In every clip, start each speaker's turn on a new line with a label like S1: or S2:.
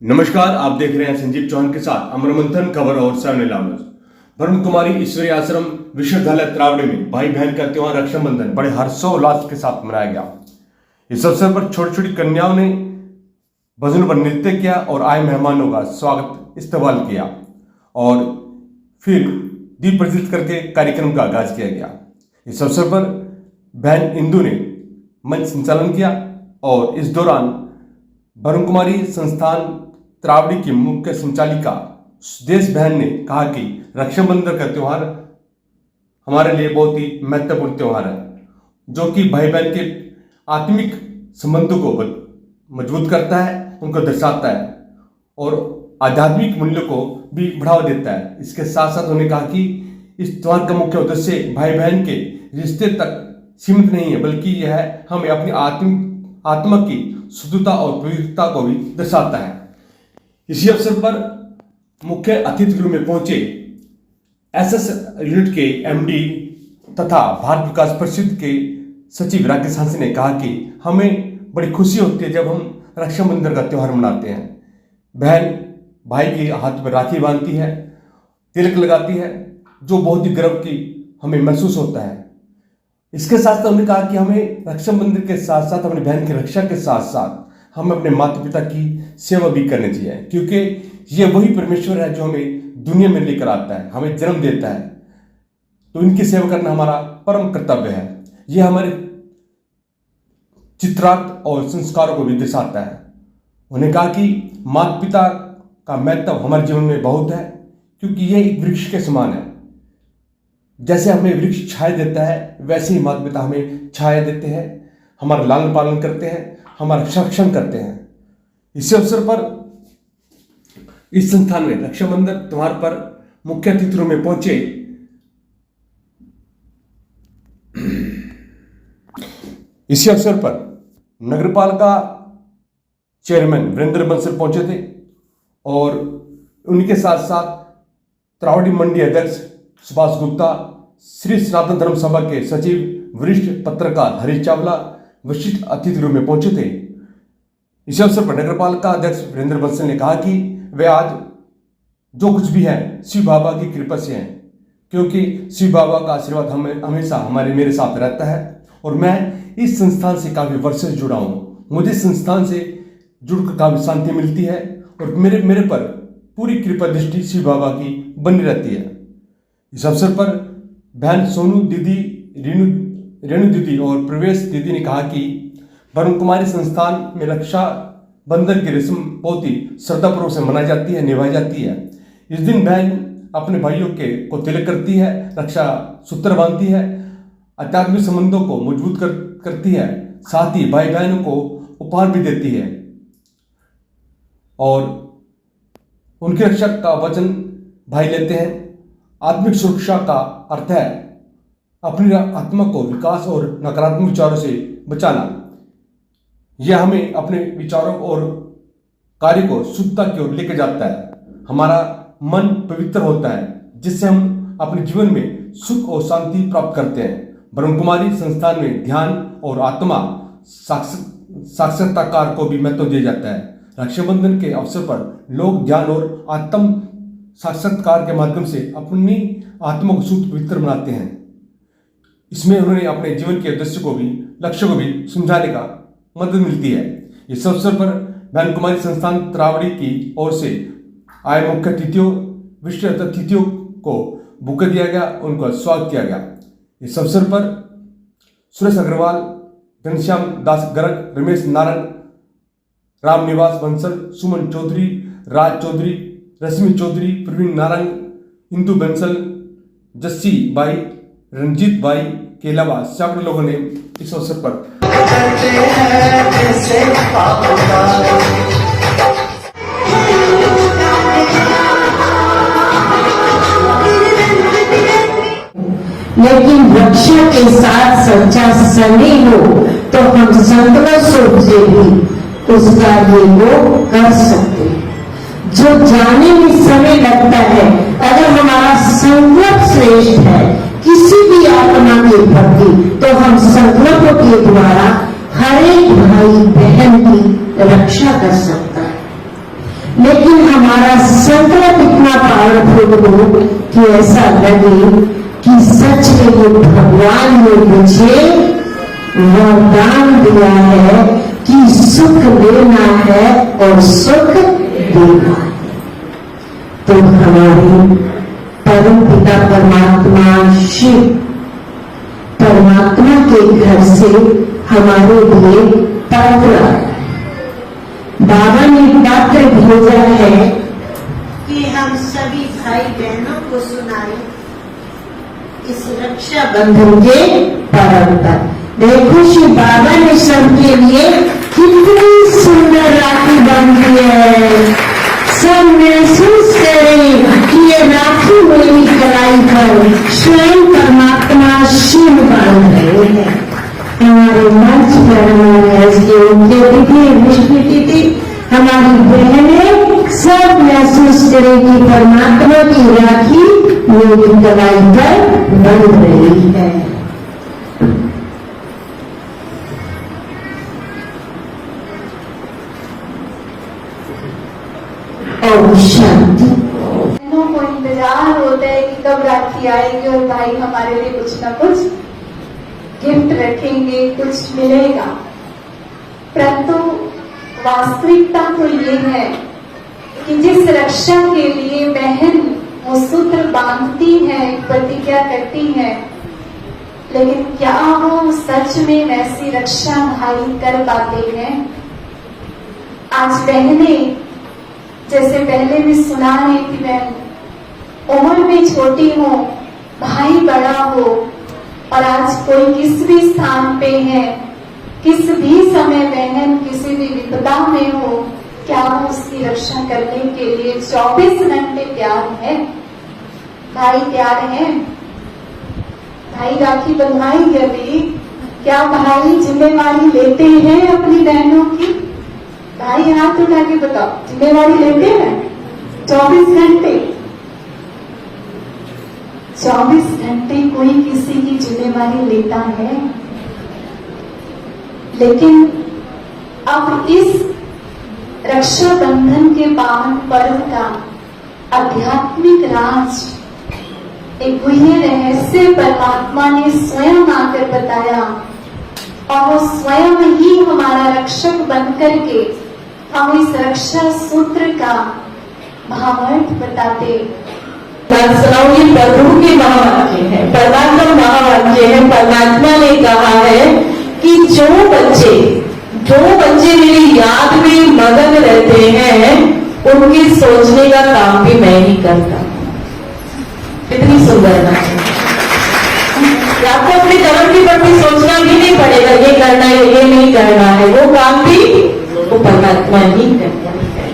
S1: नमस्कार, आप देख रहे हैं संजीव चौहान के साथ अमर मंथन खबर और सामने लामोज। ब्रह्म कुमारी ईश्वरी आश्रम विश्वविद्यालय त्रावड़ी में भाई बहन का त्योहार रक्षाबंधन बड़े हर्षोल्लास के साथ मनाया गया। इस अवसर पर छोटी छोटी कन्याओं ने भजनों पर नृत्य किया और आए मेहमानों का स्वागत इस्तकबाल किया और फिर दीप प्रज्वलित करके कार्यक्रम का आगाज किया गया। इस अवसर पर बहन इंदु ने मंच संचालन किया और इस दौरान ब्रह्म कुमारी संस्थान त्रावड़ी की मुख्य संचालिका सुदेश बहन ने कहा कि रक्षाबंधन का त्यौहार हमारे लिए बहुत ही महत्वपूर्ण त्यौहार है, जो कि भाई बहन के आत्मिक संबंधों को मजबूत करता है, उनको दर्शाता है और आध्यात्मिक मूल्यों को भी बढ़ावा देता है। इसके साथ साथ उन्होंने कहा कि इस त्यौहार का मुख्य उद्देश्य भाई बहन के रिश्ते तक सीमित नहीं है, बल्कि यह है हमें अपनी आत्मा की शुद्धता और पवित्रता को भी दर्शाता है। इसी अवसर पर मुख्य अतिथि गृह में पहुंचे एसएस यूनिट के एमडी तथा भारत विकास परिषद के सचिव राकेश हंस ने कहा कि हमें बड़ी खुशी होती है जब हम रक्षाबंधन का त्यौहार मनाते हैं। बहन भाई के हाथ पर राखी बांधती है, तिलक लगाती है, जो बहुत ही गर्व की हमें महसूस होता है। इसके साथ साथ उन्होंने कहा कि हमें रक्षाबंधन के साथ साथ अपनी बहन की रक्षा के साथ साथ हमें अपने माता पिता की सेवा भी करनी चाहिए, क्योंकि ये वही परमेश्वर है जो हमें दुनिया में लेकर आता है, हमें जन्म देता है, तो इनकी सेवा करना हमारा परम कर्तव्य है। ये हमारे चित्रार्थ और संस्कारों को भी दर्शाता है। उन्होंने कहा कि माता पिता का महत्व हमारे जीवन में बहुत है, क्योंकि ये एक वृक्ष के समान है। जैसे हमें वृक्ष छाया देता है, वैसे ही माता पिता हमें छाया देते हैं, हमारा लालन पालन करते हैं, हमारा संरक्षण करते हैं। इसी अवसर पर इस संस्थान में रक्षाबंधन त्यौहार पर मुख्य अतिथि में पहुंचे इसी अवसर पर नगरपालिका चेयरमैन वीरेंद्र बंसल पहुंचे थे और उनके साथ साथ त्रावड़ी मंडी अध्यक्ष सुभाष गुप्ता, श्री सनातन धर्म सभा के सचिव वरिष्ठ पत्रकार हरीश चावला विशिष्ट अतिथि गृह में पहुंचे थे। इस अवसर पर नगरपालिका अध्यक्ष वीरेंद्र बंसल ने कहा कि वे आज जो कुछ भी है शिव बाबा की कृपा से है, क्योंकि शिव बाबा का आशीर्वाद हमेशा मेरे साथ रहता है और मैं इस संस्थान से काफी वर्षों से जुड़ा हूँ। मुझे संस्थान से जुड़कर काफी शांति मिलती है और मेरे पर पूरी कृपा दृष्टि शिव बाबा की बनी रहती है। इस अवसर पर बहन सोनू दीदी, रेणु दीदी और प्रवेश दीदी ने कहा कि ब्रह्म कुमारी संस्थान में रक्षा बंधन की रस्म बहुत ही श्रद्धापूर्वक से मनाई जाती है, निभाई जाती है। इस दिन बहन अपने भाइयों को तिलक करती है, रक्षा सूत्र बांधती है, आध्यात्मिक संबंधों को मजबूत करती है, साथ ही भाई बहनों को उपहार भी देती है और उनकी रक्षा का वचन भाई लेते हैं। आत्मिक सुरक्षा का अर्थ है अपनी आत्मा को विकास और नकारात्मक विचारों से बचाना। यह हमें अपने विचारों और कार्य को शुद्धता की ओर लेकर जाता है। हमारा मन पवित्र होता है, जिससे हम अपने जीवन में सुख और शांति प्राप्त करते हैं। ब्रह्म कुमारी संस्थान में ध्यान और आत्मा साक्षात्कार को भी महत्व दिया जाता है। रक्षाबंधन के अवसर पर लोग ध्यान और आत्म साक्षात्कार के माध्यम से अपनी आत्मा को शुद्ध पवित्र बनाते हैं। इसमें उन्होंने अपने जीवन के उद्देश्य को भी, लक्ष्य को भी समझाने का मदद मिलती है। इस अवसर पर ब्रह्म कुमारी संस्थान त्रावड़ी की ओर से आए मुख्य अतिथियों, विशिष्ट अतिथियों को बुके दिया गया, उनका स्वागत किया गया। इस अवसर पर सुरेश अग्रवाल, घनश्याम दास गर्ग, रमेश नारायण, राम निवास बंसल, सुमन चौधरी, राज चौधरी, रश्मि चौधरी, प्रवीण नारायण, इंदु बंसल, जस्सी बाई, रंजीत बाई के अलावा सैकड़ों लोगों ने इस अवसर पर
S2: लेकिन रक्षा के साथ सच्चा सने हो तो हम संतोष रूप से भी उस कार्य को कर सकते हैं। जो जाने में समय लगता है, अगर हमारा संकल्प श्रेष्ठ है किसी भी आत्मा के प्रति, तो हम संकल्प के द्वारा हर एक भाई बहन की रक्षा कर सकता है। लेकिन हमारा संकल्प इतना पावरफुल हो कि ऐसा लगे कि सच में ये भगवान ने मुझे वरदान दिया है कि सुख लेना है और सुख देना है। तो हमारे परम पिता परमात्मा शिव परमात्मा के घर से हमारे लिए पत्र आया। बाबा ने पत्र भेजा है
S3: कि हम सभी भाई बहनों को सुनाएं इस रक्षा बंधन
S2: बंधन के पर्व पर। देखो श्री बाबा ने सबके लिए कितनी सुंदर राखी बांधी है। सब महसूस करें कि ये राखी मेरी कलाई पर स्वयं परमात्मा शिव बांध रहे हैं। हमारे मंच पर हमारे विष्णु तिथि हमारी बहनें सब महसूस करें कि परमात्मा की राखी मेरी कलाई पर बंध रही है। और शांति।
S4: बहनों को इंतजार होता है कि कब राखी आएगी और भाई हमारे लिए कुछ ना कुछ गिफ्ट रखेंगे, कुछ मिलेगा। परंतु वास्तविकता तो ये है कि जिस रक्षा के लिए बहन वो सूत्र बांधती है, प्रतिज्ञा करती है, लेकिन क्या वो सच में वैसी रक्षा भाई कर पाते हैं? आज बहनें जैसे पहले भी सुना रही थी, बहन उम्र में छोटी हो, भाई बड़ा हो, और आज कोई किस भी स्थान पे है, किस भी समय बहन किसी भी विपदा में हो, क्या वो उसकी रक्षा करने के लिए 24 घंटे तैयार है? भाई तैयार है? भाई राखी बंधवाएंगे अभी? क्या भाई जिम्मेवारी लेते हैं अपनी बहनों की? भाई हाथ उठा के बताओ, जिम्मेवारी लेते हैं? 24 घंटे 24 घंटे कोई किसी की जिम्मेवारी लेता है? लेकिन अब इस रक्षाबंधन के पावन पर्व का आध्यात्मिक राज, एक गुह्य रहस्य परमात्मा ने स्वयं आकर बताया, और वो स्वयं ही हमारा रक्षक बनकर के हम इस रक्षा सूत्र का भावार्थ बताते।
S2: ये प्रभु के महावाक्य है, परमात्मा महावाक्य है। परमात्मा ने कहा है कि जो बच्चे मेरी याद में मगन रहते हैं, उनके सोचने का काम भी मैं ही करता हूँ। कितनी सुंदर बात है। आपको अपने कर्म की प्रति सोचना भी नहीं पड़ेगा, ये करना है, ये नहीं करना है, वो काम भी वो परमात्मा ही करता है।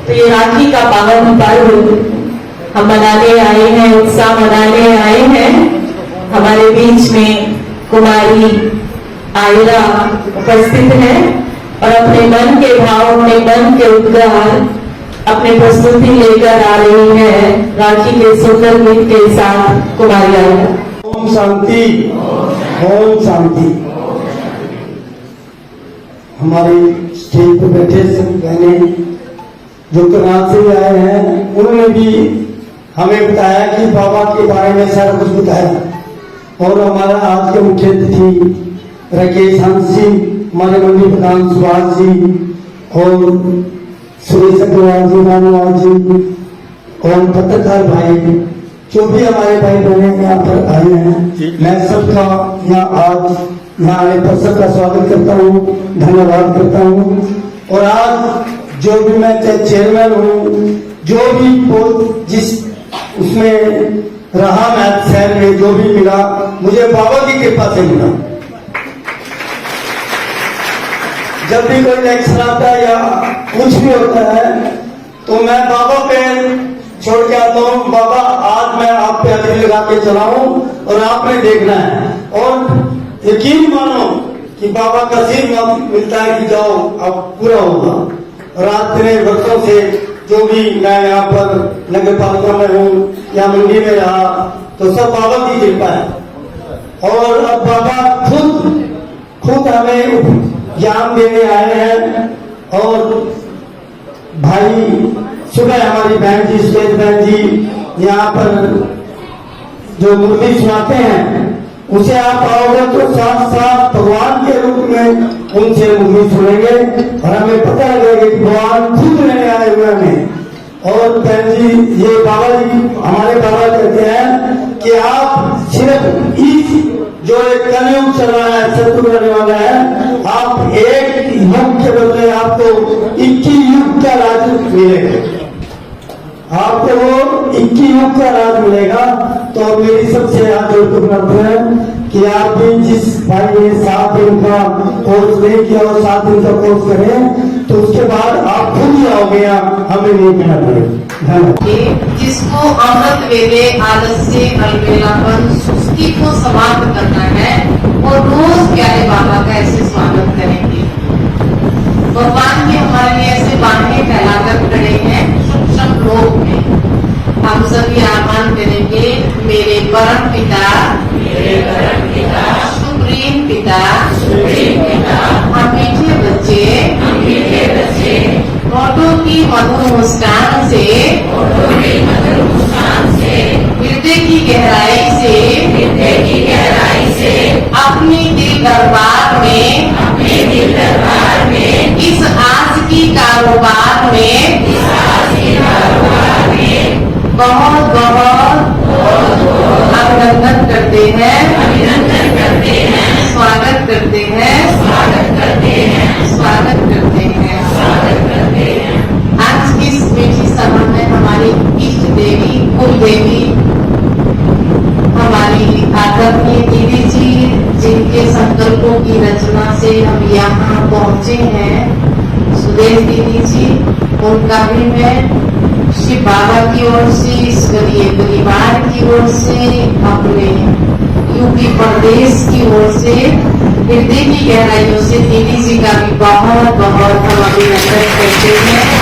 S2: तो ये राखी का पावन पर्व हम मनाने आए हैं, उत्साह मनाने आए हैं। हमारे बीच में कुमारी आयरा उपस्थित है और अपने मन के भाव, अपने मन के उद्गार, अपनी प्रस्तुति लेकर आ रही है राखी के सुंदर गीत के साथ कुमारी आयरा।
S5: ओम शांति, ओम शांति। हमारे स्टेज पर बैठे सभी बहनें जो कराची से आए हैं, उन्होंने भी हमें बताया कि बाबा के बारे में सारा कुछ बताया। और हमारा आज के मुख्य अतिथि राकेश हंस जी, हमारे मंडी प्रधान सुभाष जी और सुरेश अग्रवाल जी, रामलाल जी और पत्रकार भाई, जो भी हमारे भाई बहने यहाँ पर आए हैं, मैं सबका यहाँ आने पर सबका स्वागत करता हूँ, धन्यवाद करता हूँ। और आज जो भी मैं चेयरमैन हूँ, जो भी जिस उसमें रहा, मैं शहर में जो भी मिला, मुझे बाबा की कृपा से मिला। जब भी कोई इलेक्शन आता है या कुछ भी होता है, तो मैं बाबा पे छोड़ के आता हूँ। बाबा आज मैं आप पे हाजिरी लगा के चलाऊं और आपने देखना है, और यकीन मानो कि बाबा का आशीर्वाद मिलता है कि जाओ अब पूरा होगा। और आज इतने वर्षों से जो भी मैं यहाँ पर नगर पालिका में हूँ या मंडी में रहा, तो सब बाबा की कृपा है। और अब बाबा खुद हमें ज्ञान देने आए हैं। और भाई सुबह हमारी बहन जी स्टेज बहन जी यहाँ पर जो मुरली सुनाते हैं उसे आप आओगे तो साथ साथ भगवान के रूप में उनसे मुरली सुनेंगे और हमें पता लगेगा कि भगवान खुद लेने आए हुए हैं। और बहन जी ये बाबा जी हमारे बाबा कहते हैं कि आप सिर्फ इस जो एक कलयुग चल रहा है सत्युग करने वाला है, आप एक युग के बदले आपको 21 युग का राज मिलेगा, आपको वो 21 युग का राज मिलेगा। तो मेरी सबसे हाथ जोड़कर प्रार्थना है कि आप भी जिस भाई ने 7 दिन का कोर्स नहीं किया और 7 दिन का कोर्स करें तो उसके बाद आप खुद ही आओगे, हमें नहीं कहना पड़ेगा।
S6: जिसको अमृत वेले आलस्य अलबेलापन सुस्ती को समाप्त करना है और रोज प्यारे बाबा का ऐसे स्वागत करेंगे। भगवान के हमारे लिए ऐसे बाहें फैलाकर खड़े हैं सूक्ष्म लोक में। हम सभी आह्वान करेंगे, मेरे परम पिता, सुप्रीम पिता, हम मीठे बच्चे, होठों की मधुर मुस्कान से, हृदय की गहराई से, अपने दिल दरबार में, इस आज की कारोबार में बहुत बहुत अभिनंदन करते हैं, स्वागत करते हैं। आज की इस मीठी सभा में हमारी इष्ट देवी, कुल देवी, हमारी आदरणीय दीदी जी, जिनके संकल्पों की रचना से हम यहाँ पहुँचे हैं, सुदेश दीदी जी, उनका भी मैं शिव बाबा की ओर से, ईश्वरीय परिवार की ओर से, अपने यूपी प्रदेश की ओर से, हृदय की गहराइयों से दीदी जी का भी बहुत बहुत हम अभिनंदन करते हैं।